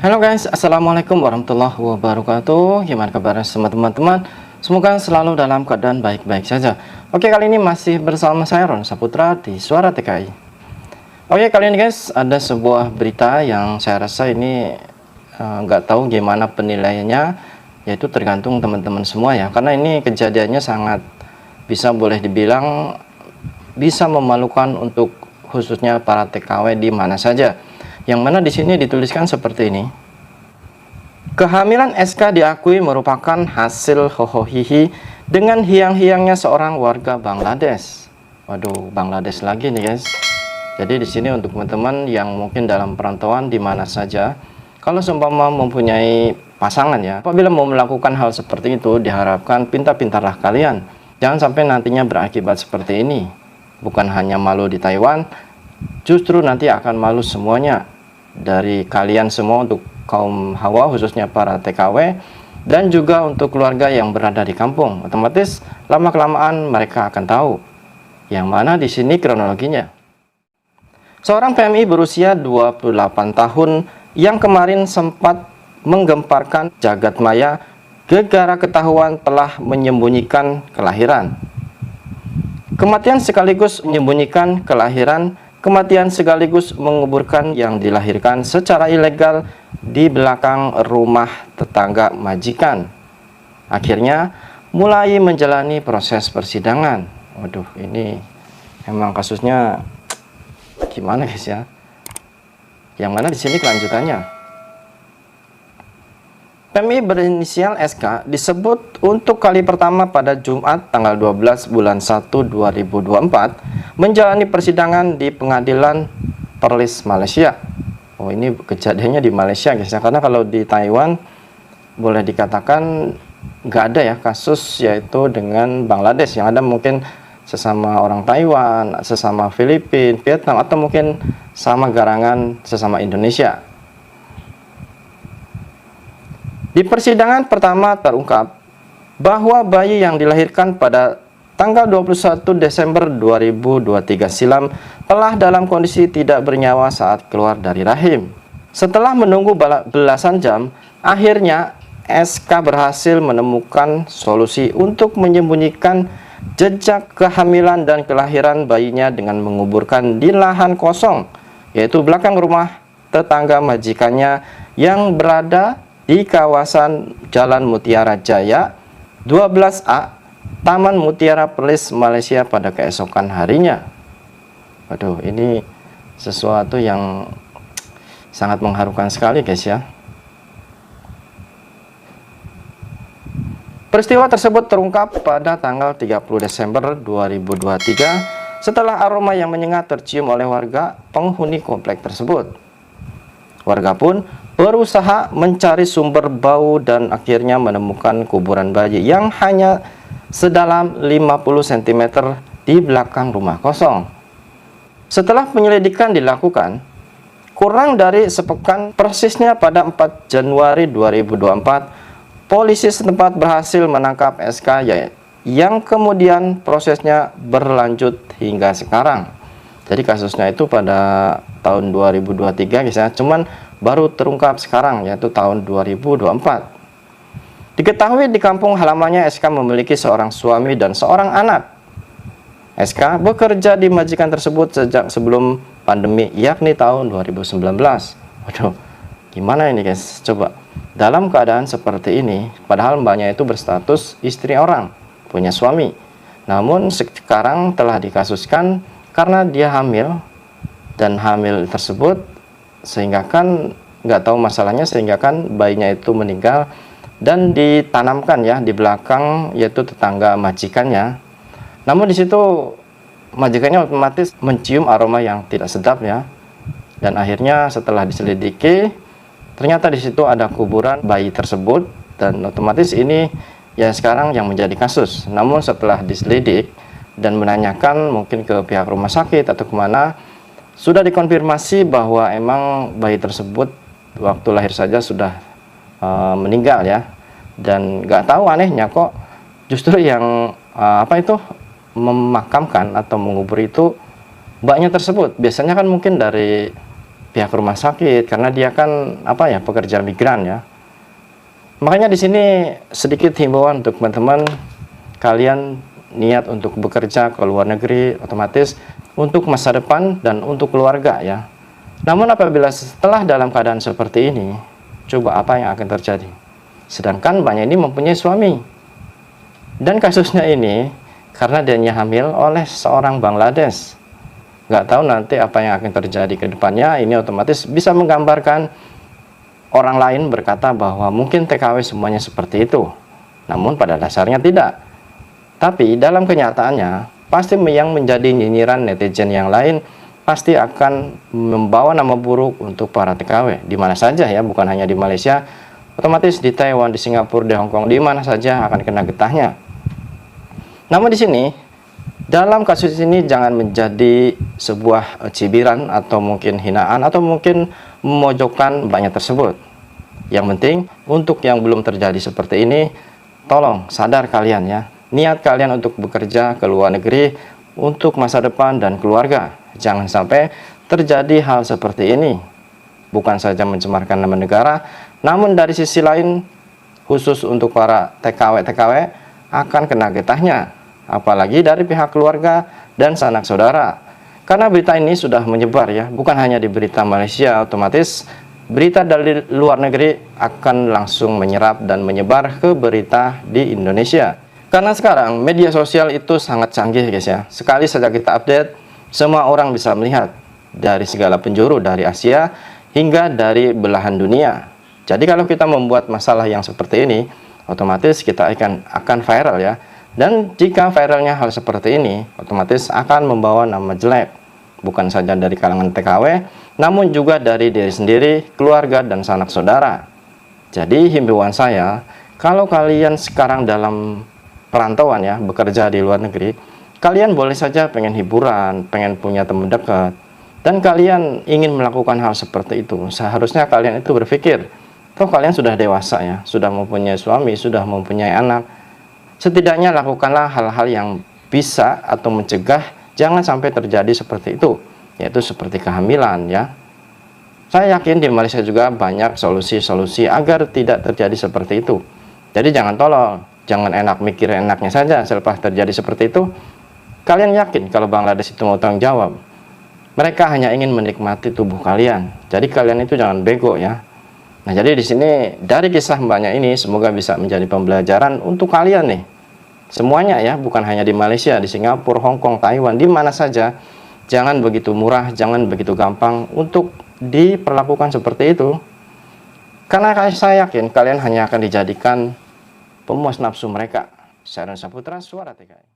Halo guys, assalamualaikum warahmatullahi wabarakatuh. Gimana kabarnya semua teman-teman? Semoga selalu dalam keadaan baik-baik saja. Oke, kali ini masih bersama saya Ron Saputra di Suara TKI. Oke, kali ini guys ada sebuah berita yang saya rasa ini nggak tahu gimana penilaiannya, yaitu tergantung teman-teman semua ya. Karena ini kejadiannya sangat boleh dibilang bisa memalukan untuk khususnya para TKW di mana saja. Yang mana di sini dituliskan seperti ini. Kehamilan SK diakui merupakan hasil hohohihi dengan hiang-hiangnya seorang warga Bangladesh. Waduh, Bangladesh lagi nih guys. Jadi di sini untuk teman-teman yang mungkin dalam perantauan di mana saja, kalau seumpama mempunyai pasangan ya, apabila mau melakukan hal seperti itu, diharapkan pintar-pintarlah kalian. Jangan sampai nantinya berakibat seperti ini. Bukan hanya malu di Taiwan, justru nanti akan malu semuanya dari kalian semua, untuk kaum hawa khususnya para TKW dan juga untuk keluarga yang berada di kampung. Otomatis lama-kelamaan mereka akan tahu yang mana di sini kronologinya. Seorang PMI berusia 28 tahun yang kemarin sempat menggemparkan jagat maya gara-gara ketahuan telah menyembunyikan kelahiran. Kematian sekaligus menyembunyikan kelahiran, kematian sekaligus menguburkan yang dilahirkan secara ilegal di belakang rumah tetangga majikan. Akhirnya mulai menjalani proses persidangan. Waduh, ini emang kasusnya gimana guys ya? Yang mana di sini kelanjutannya. PMI berinisial SK disebut untuk kali pertama pada Jumat tanggal 12 bulan 1 2024 menjalani persidangan di Pengadilan Perlis Malaysia. Oh, ini kejadiannya di Malaysia guys ya, karena kalau di Taiwan boleh dikatakan nggak ada ya kasus yaitu dengan Bangladesh. Yang ada mungkin sesama orang Taiwan, sesama Filipina, Vietnam, atau mungkin sama garangan sesama Indonesia. Di persidangan pertama terungkap bahwa bayi yang dilahirkan pada tanggal 21 Desember 2023 silam telah dalam kondisi tidak bernyawa saat keluar dari rahim. Setelah menunggu belasan jam, akhirnya SK berhasil menemukan solusi untuk menyembunyikan jejak kehamilan dan kelahiran bayinya dengan menguburkan di lahan kosong, yaitu belakang rumah tetangga majikannya yang berada di kawasan Jalan Mutiara Jaya 12A, Taman Mutiara Perlis Malaysia pada keesokan harinya. Waduh, ini sesuatu yang sangat mengharukan sekali guys ya. Peristiwa tersebut terungkap pada tanggal 30 Desember 2023 setelah aroma yang menyengat tercium oleh warga penghuni komplek tersebut. Warga pun berusaha mencari sumber bau dan akhirnya menemukan kuburan bayi yang hanya sedalam 50 cm di belakang rumah kosong. Setelah penyelidikan dilakukan, kurang dari sepekan persisnya pada 4 Januari 2024, polisi setempat berhasil menangkap SK yang kemudian prosesnya berlanjut hingga sekarang. Jadi kasusnya itu pada tahun 2023 guys ya, cuman baru terungkap sekarang yaitu tahun 2024. Diketahui di kampung halamannya SK memiliki seorang suami dan seorang anak. SK bekerja di majikan tersebut sejak sebelum pandemi, yakni tahun 2019. Waduh, gimana ini guys? Coba, dalam keadaan seperti ini, padahal mbaknya itu berstatus istri orang, punya suami. Namun sekarang telah dikasuskan karena dia hamil, dan hamil tersebut sehingga kan nggak tahu masalahnya, sehingga kan bayinya itu meninggal dan ditanamkan ya di belakang yaitu tetangga majikannya. Namun di situ majikannya otomatis mencium aroma yang tidak sedap ya, dan akhirnya setelah diselidiki ternyata di situ ada kuburan bayi tersebut, dan otomatis ini ya sekarang yang menjadi kasus. Namun setelah diselidik dan menanyakan mungkin ke pihak rumah sakit atau kemana, sudah dikonfirmasi bahwa emang bayi tersebut waktu lahir saja sudah meninggal ya. Dan nggak tahu anehnya kok justru yang memakamkan atau mengubur itu mbaknya tersebut. Biasanya kan mungkin dari pihak rumah sakit karena dia kan pekerja migran ya. Makanya di sini sedikit himbauan untuk teman-teman, kalian niat untuk bekerja ke luar negeri, otomatis untuk masa depan dan untuk keluarga ya. Namun apabila setelah dalam keadaan seperti ini, coba apa yang akan terjadi? Sedangkan banyak ini mempunyai suami. Dan kasusnya ini karena dia hamil oleh seorang Bangladesh. Nggak tahu nanti apa yang akan terjadi ke depannya. Ini otomatis bisa menggambarkan orang lain berkata bahwa mungkin TKW semuanya seperti itu. Namun pada dasarnya tidak. Tapi dalam kenyataannya, pasti yang menjadi nyinyiran netizen yang lain pasti akan membawa nama buruk untuk para TKW. Di mana saja ya, bukan hanya di Malaysia, otomatis di Taiwan, di Singapura, di Hong Kong, di mana saja akan kena getahnya. Namun di sini, dalam kasus ini jangan menjadi sebuah cibiran atau mungkin hinaan atau mungkin memojokkan banyak tersebut. Yang penting untuk yang belum terjadi seperti ini, tolong sadar kalian ya. Niat kalian untuk bekerja ke luar negeri untuk masa depan dan keluarga. Jangan sampai terjadi hal seperti ini. Bukan saja mencemarkan nama negara, namun dari sisi lain khusus untuk para TKW akan kena getahnya. Apalagi dari pihak keluarga dan sanak saudara. Karena berita ini sudah menyebar ya, bukan hanya di berita Malaysia, otomatis berita dari luar negeri akan langsung menyerap dan menyebar ke berita di Indonesia. Karena sekarang media sosial itu sangat canggih guys ya. Sekali saja kita update, semua orang bisa melihat dari segala penjuru, dari Asia hingga dari belahan dunia. Jadi kalau kita membuat masalah yang seperti ini, otomatis kita akan viral ya. Dan jika viralnya hal seperti ini, otomatis akan membawa nama jelek. Bukan saja dari kalangan TKW, namun juga dari diri sendiri, keluarga, dan sanak saudara. Jadi himbauan saya, kalau kalian sekarang dalam perantauan ya, bekerja di luar negeri, kalian boleh saja pengen hiburan, pengen punya teman dekat, dan kalian ingin melakukan hal seperti itu. Seharusnya kalian itu berpikir, toh kalian sudah dewasa ya, sudah mempunyai suami, sudah mempunyai anak. Setidaknya lakukanlah hal-hal yang bisa atau mencegah jangan sampai terjadi seperti itu, yaitu seperti kehamilan ya. Saya yakin di Malaysia juga banyak solusi-solusi agar tidak terjadi seperti itu. Jadi jangan tolol, jangan enak mikir enaknya saja. Selepas terjadi seperti itu, kalian yakin kalau Bangladesh itu mau tanggung jawab? Mereka hanya ingin menikmati tubuh kalian. Jadi kalian itu jangan bego ya. Nah, jadi di sini dari kisah mbaknya ini semoga bisa menjadi pembelajaran untuk kalian nih. Semuanya ya, bukan hanya di Malaysia, di Singapura, Hong Kong, Taiwan, di mana saja. Jangan begitu murah, jangan begitu gampang untuk diperlakukan seperti itu. Karena saya yakin kalian hanya akan dijadikan pemuas nafsu mereka. Saya Saputra, Suara TKI.